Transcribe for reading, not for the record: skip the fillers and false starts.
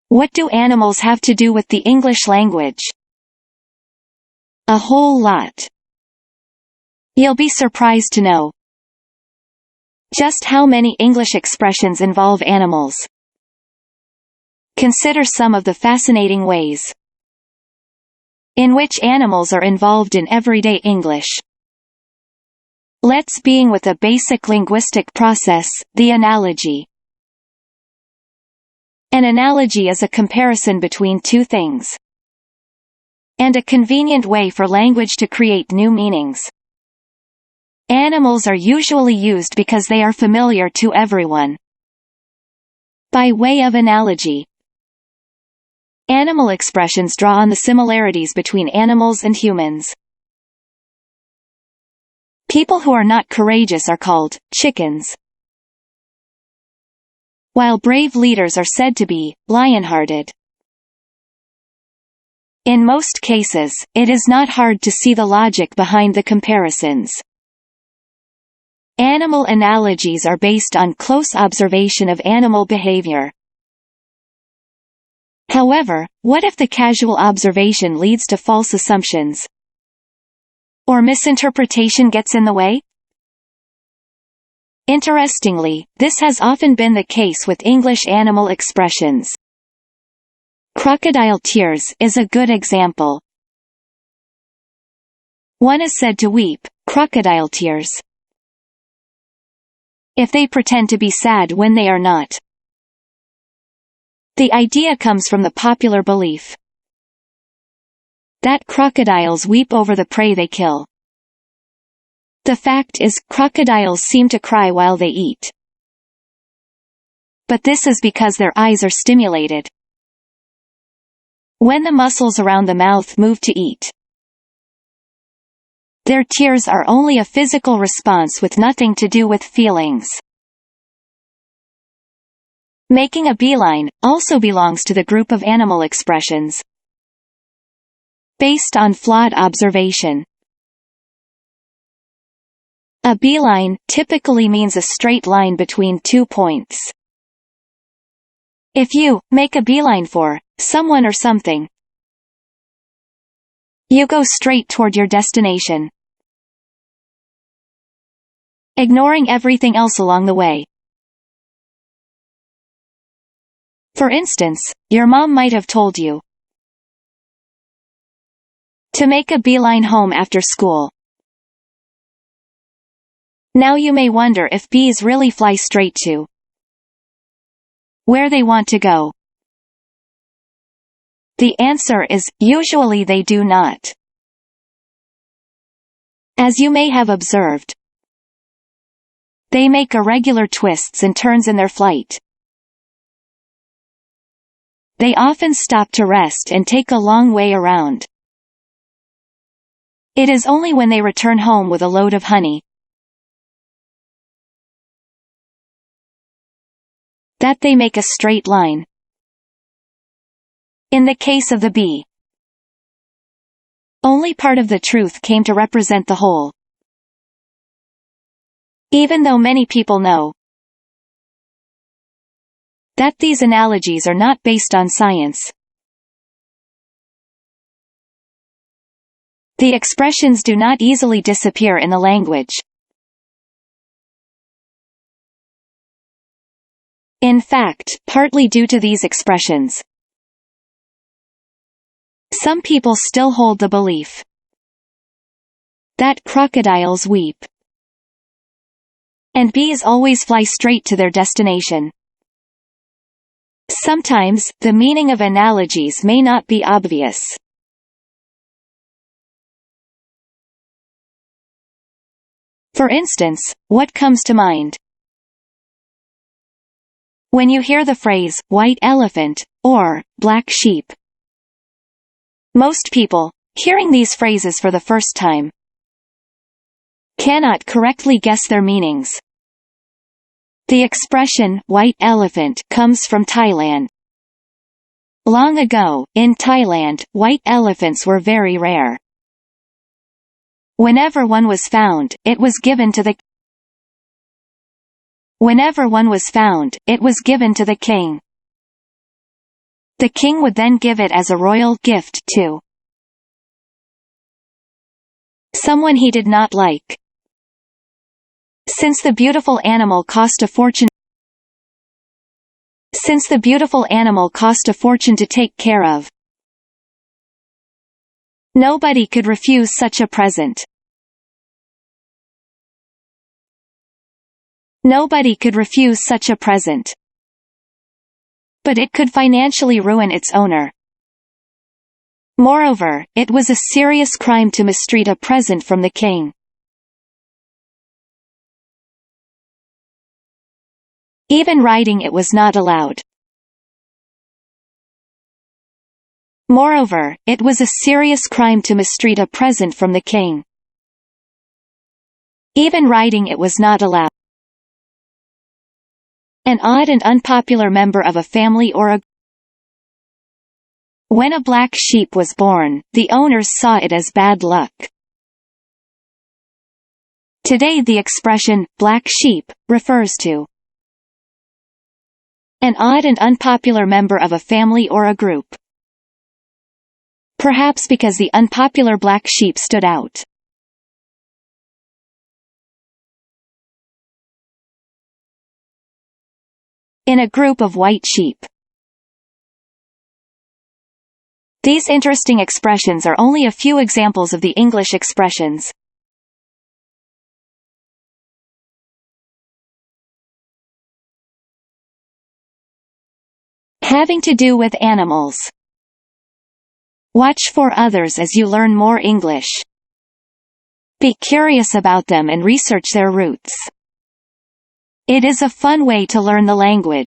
What do animals have to do with the English language? A whole lot. You'll be surprised to know just how many English expressions involve animals. Consider some of the fascinating ways in which animals are involved in everyday English. Let's begin with a basic linguistic process, the analogy. An analogy is a comparison between two things, and a convenient way for language to create new meanings. Animals are usually used because they are familiar to everyone. By way of analogy, animal expressions draw on the similarities between animals and humans. People who are not courageous are called chickens, while brave leaders are said to be lion-hearted. In most cases, it is not hard to see the logic behind the comparisons. Animal analogies are based on close observation of animal behavior. However, what if the casual observation leads to false assumptions? Or misinterpretation gets in the way? Interestingly, this has often been the case with English animal expressions. Crocodile tears is a good example. One is said to weep crocodile tears if they pretend to be sad when they are not. The idea comes from the popular belief that crocodiles weep over the prey they kill. The fact is, crocodiles seem to cry while they eat. But this is because their eyes are stimulated when the muscles around the mouth move to eat. Their tears are only a physical response with nothing to do with feelings. Making a beeline also belongs to the group of animal expressions based on flawed observation. A beeline typically means a straight line between 2 points. If you make a beeline for someone or something, you go straight toward your destination, ignoring everything else along the way. For instance, your mom might have told you to make a beeline home after school. Now you may wonder if bees really fly straight to where they want to go. The answer is, usually they do not. As you may have observed, they make irregular twists and turns in their flight. They often stop to rest and take a long way around. It is only when they return home with a load of honey that they make a straight line. In the case of the bee, only part of the truth came to represent the whole. Even though many people know that these analogies are not based on science, the expressions do not easily disappear in the language. In fact, partly due to these expressions, some people still hold the belief that crocodiles weep and bees always fly straight to their destination. Sometimes, the meaning of analogies may not be obvious. For instance, what comes to mind when you hear the phrase, white elephant, or black sheep? Most people, hearing these phrases for the first time, cannot correctly guess their meanings. The expression, white elephant, comes from Thailand. Long ago, in Thailand, white elephants were very rare. Whenever one was found, it was given to the king. The king would then give it as a royal gift to someone he did not like. Since the beautiful animal cost a fortune to take care of, nobody could refuse such a present. Nobody could refuse such a present. But it could financially ruin its owner. Moreover, it was a serious crime to mistreat a present from the king. Even riding it was not allowed. Moreover, it was a serious crime to mistreat a present from the king. Even riding it was not allowed. An odd and unpopular member of a family or a When a black sheep was born, the owners saw it as bad luck. Today the expression, black sheep, refers to an odd and unpopular member of a family or a group. Perhaps because the unpopular black sheep stood out. In a group of white sheep. These interesting expressions are only a few examples of the English expressions. Having to do with animals. Watch for others as you learn more English. Be curious about them and research their roots. It is a fun way to learn the language.